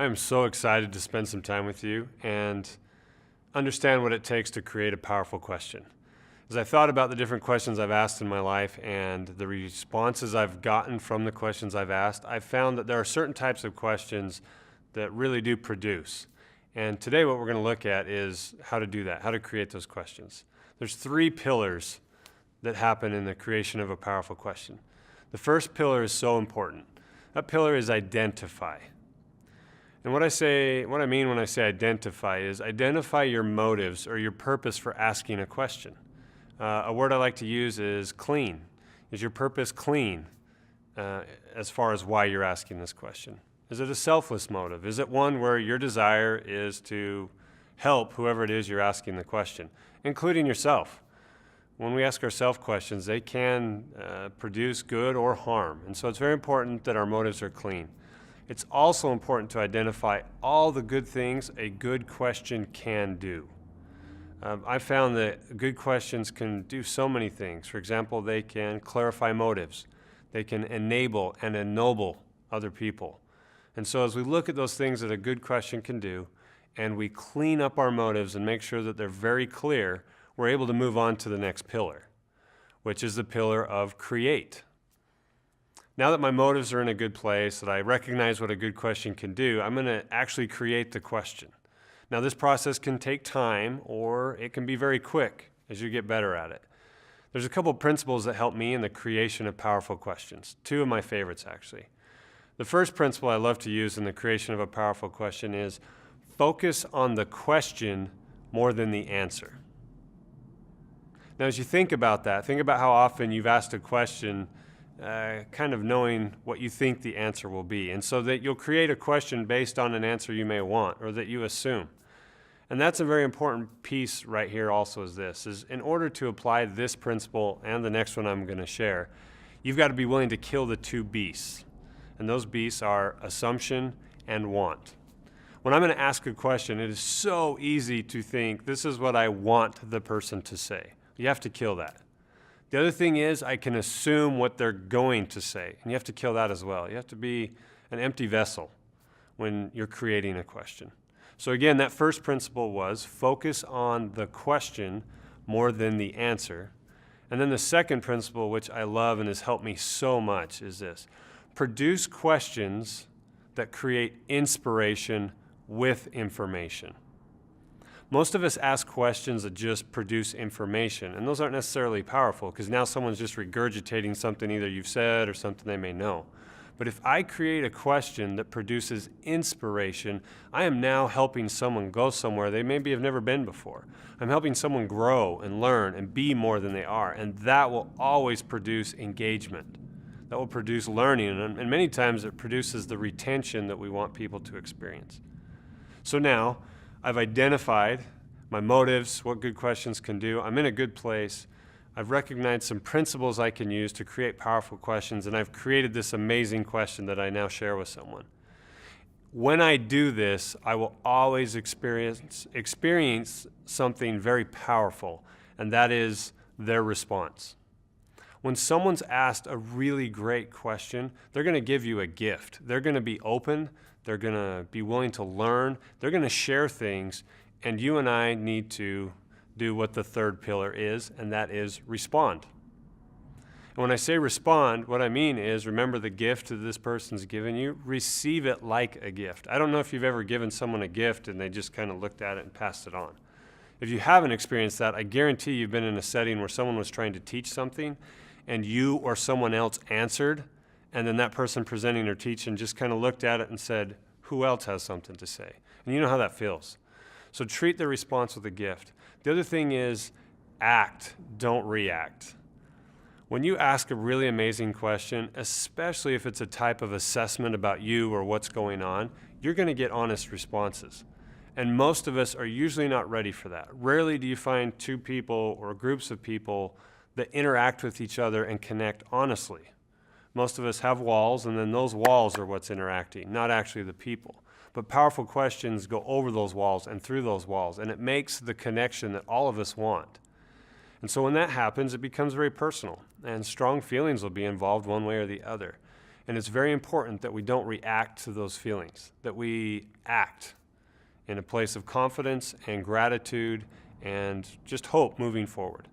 I am so excited to spend some time with you and understand what it takes to create a powerful question. As I thought about the different questions I've asked in my life and the responses I've gotten from the questions I've asked, I've found that there are certain types of questions that really do produce. And today what we're going to look at is how to do that, how to create those questions. There's three pillars that happen in the creation of a powerful question. The first pillar is so important. That pillar is identify. And what I mean when I say identify is identify your motives or your purpose for asking a question. A word I like to use is clean. Is your purpose clean as far as why you're asking this question? Is it a selfless motive? Is it one where your desire is to help whoever it is you're asking the question, including yourself? When we ask ourselves questions, they can produce good or harm. And so it's very important that our motives are clean. It's also important to identify all the good things a good question can do. I found that good questions can do so many things. For example, they can clarify motives. They can enable and ennoble other people. And so as we look at those things that a good question can do, and we clean up our motives and make sure that they're very clear, we're able to move on to the next pillar, which is the pillar of create. Now that my motives are in a good place, that I recognize what a good question can do, I'm going to actually create the question. Now this process can take time, or it can be very quick as you get better at it. There's a couple principles that help me in the creation of powerful questions. Two of my favorites, actually. The first principle I love to use in the creation of a powerful question is focus on the question more than the answer. Now as you think about that, think about how often you've asked a question kind of knowing what you think the answer will be. And so that you'll create a question based on an answer you may want or that you assume. And that's a very important piece right here also is in order to apply this principle and the next one I'm going to share, you've got to be willing to kill the two beasts. And those beasts are assumption and want. When I'm going to ask a question, it is so easy to think this is what I want the person to say. You have to kill that. The other thing is I can assume what they're going to say, and you have to kill that as well. You have to be an empty vessel when you're creating a question. So again, that first principle was focus on the question more than the answer. And then the second principle, which I love and has helped me so much, is this. Produce questions that create inspiration with information. Most of us ask questions that just produce information, and those aren't necessarily powerful because now someone's just regurgitating something either you've said or something they may know. But if I create a question that produces inspiration, I am now helping someone go somewhere they maybe have never been before. I'm helping someone grow and learn and be more than they are, and that will always produce engagement. That will produce learning, and many times it produces the retention that we want people to experience. So now, I've identified my motives, what good questions can do. I'm in a good place. I've recognized some principles I can use to create powerful questions, and I've created this amazing question that I now share with someone. When I do this, I will always experience something very powerful, and that is their response. When someone's asked a really great question, they're going to give you a gift. They're going to be open. They're going to be willing to learn. They're going to share things. And you and I need to do what the third pillar is, and that is respond. And when I say respond, what I mean is remember the gift that this person's given you. Receive it like a gift. I don't know if you've ever given someone a gift and they just kind of looked at it and passed it on. If you haven't experienced that, I guarantee you've been in a setting where someone was trying to teach something and you or someone else answered, and then that person presenting or teaching just kind of looked at it and said, who else has something to say? And you know how that feels. So treat the response with a gift. The other thing is act, don't react. When you ask a really amazing question, especially if it's a type of assessment about you or what's going on, you're going to get honest responses. And most of us are usually not ready for that. Rarely do you find two people or groups of people that interact with each other and connect honestly. Most of us have walls, and then those walls are what's interacting, not actually the people. But powerful questions go over those walls and through those walls, and it makes the connection that all of us want. And so when that happens, it becomes very personal, and strong feelings will be involved one way or the other. And it's very important that we don't react to those feelings, that we act in a place of confidence and gratitude and just hope moving forward.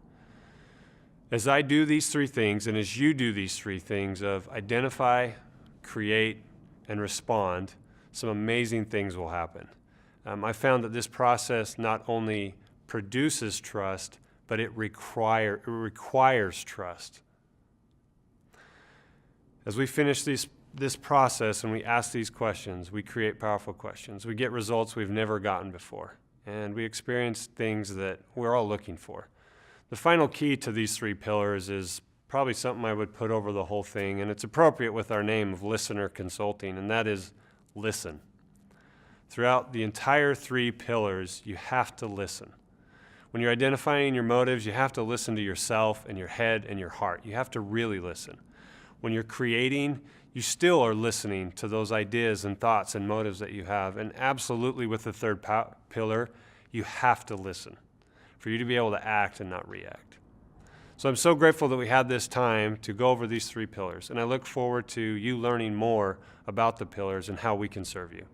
As I do these three things, and as you do these three things of identify, create, and respond, some amazing things will happen. I found that this process not only produces trust, but it requires trust. As we finish this process and we ask these questions, we create powerful questions. We get results we've never gotten before, and we experience things that we're all looking for. The final key to these three pillars is probably something I would put over the whole thing, and it's appropriate with our name of Listener Consulting, and that is listen. Throughout the entire three pillars, you have to listen. When you're identifying your motives, you have to listen to yourself and your head and your heart. You have to really listen. When you're creating, you still are listening to those ideas and thoughts and motives that you have. And absolutely with the third pillar, you have to listen for you to be able to act and not react. So I'm so grateful that we had this time to go over these three pillars. And I look forward to you learning more about the pillars and how we can serve you.